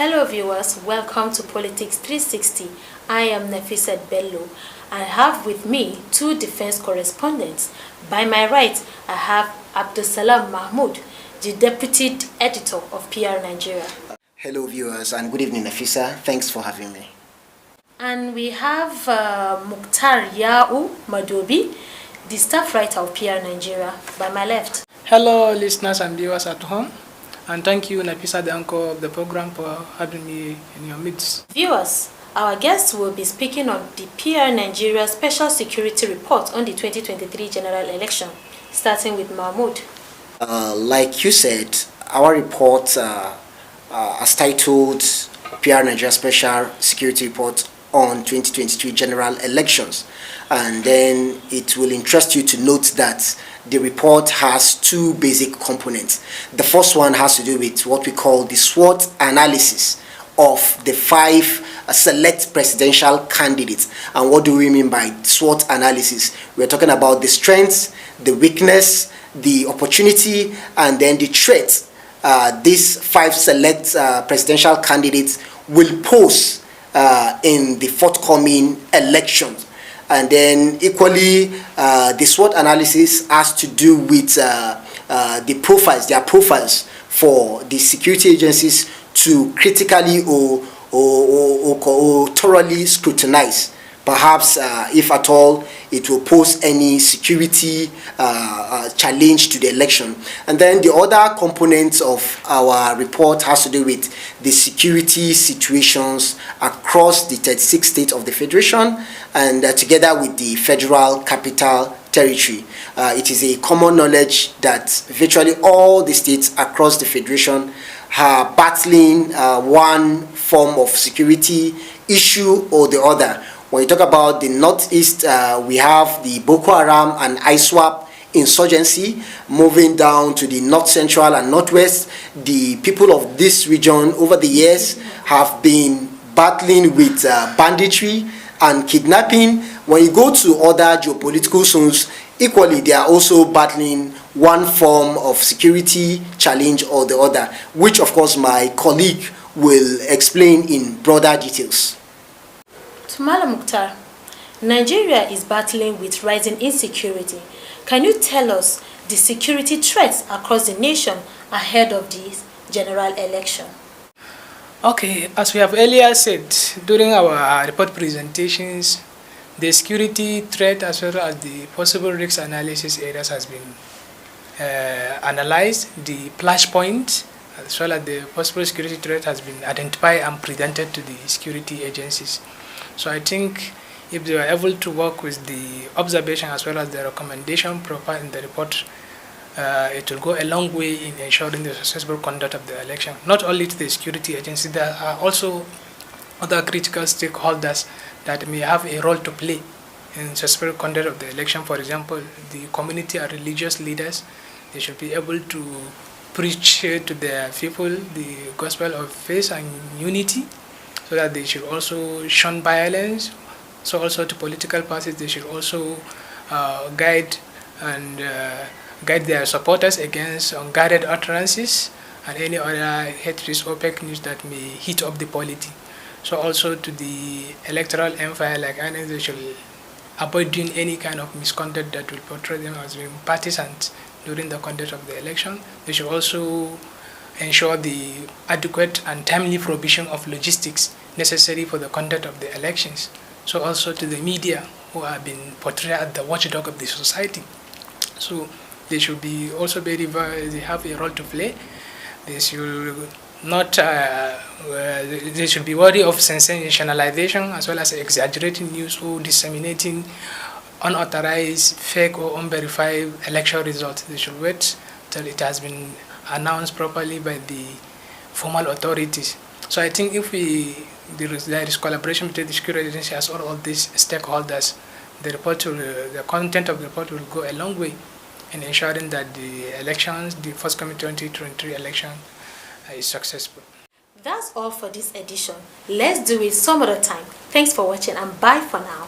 Hello viewers, welcome to Politics 360. I am Nafisat Bello. I have with me two defense correspondents. By my right, I have Abdusalam Mahmoud, the deputy editor of PRNigeria. Hello viewers and good evening Nafisa. Thanks for having me. And we have Mukhtar Ya'u Madobi, the staff writer of PRNigeria, by my left. Hello listeners and viewers at home. And thank you, Nafisa, the anchor of the program, for having me in your midst. Viewers, our guests will be speaking on the PRNigeria Special Security Report on the 2023 general election, starting with Mahmoud. Like you said, our report is titled PRNigeria Special Security Report on 2023 general elections. And then it will interest you to note that the report has two basic components. The first one has to do with what we call the SWOT analysis of the 5 select presidential candidates. And what do we mean by SWOT analysis? We're talking about the strengths, the weakness, the opportunity, and then the threats these 5 select presidential candidates will pose in the forthcoming elections. And then equally, the SWOT analysis has to do with the profiles, their profiles for the security agencies to critically or thoroughly scrutinize. Perhaps, if at all, it will pose any security challenge to the election. And then the other components of our report has to do with the security situations across the 36 states of the Federation and together with the Federal Capital Territory. It is a common knowledge that virtually all the states across the Federation are battling one form of security issue or the other. When you talk about the Northeast, we have the Boko Haram and ISWAP insurgency. Moving down to the North Central and Northwest, the people of this region over the years have been battling with banditry and kidnapping. When you go to other geopolitical zones, equally they are also battling one form of security challenge or the other, which of course my colleague will explain in broader details. Tumala Mukhtar, Nigeria is battling with rising insecurity. Can you tell us the security threats across the nation ahead of this general election? Okay, as we have earlier said during our report presentations, the security threat as well as the possible risk analysis areas has been analyzed. The flashpoint as well as the possible security threat has been identified and presented to the security agencies. So I think if they are able to work with the observation as well as the recommendation provided in the report, it will go a long way in ensuring the successful conduct of the election. Not only to the security agency, there are also other critical stakeholders that may have a role to play in successful conduct of the election. For example, the community and religious leaders, they should be able to preach to their people the gospel of peace and unity, so that they should also shun violence. So also to political parties, they should also guide their supporters against unguarded utterances and any other hatred or fake news that may heat up the polity. So also to the electoral empire, like INEC, they should avoid doing any kind of misconduct that will portray them as being partisans during the conduct of the election. They should also ensure the adequate and timely provision of logistics necessary for the conduct of the elections. So also to the media, who have been portrayed as the watchdog of the society. So they should be also they have a role to play. They should not they should be wary of sensationalization as well as exaggerating news or disseminating unauthorized, fake or unverified election results. They should wait till it has been announced properly by the formal authorities. So I think if there is collaboration between the security agency as all of these stakeholders, the content of the report will go a long way in ensuring that the elections, the forthcoming 2023 election, is successful. That's all for this edition. Let's do it some other time. Thanks for watching and bye for now.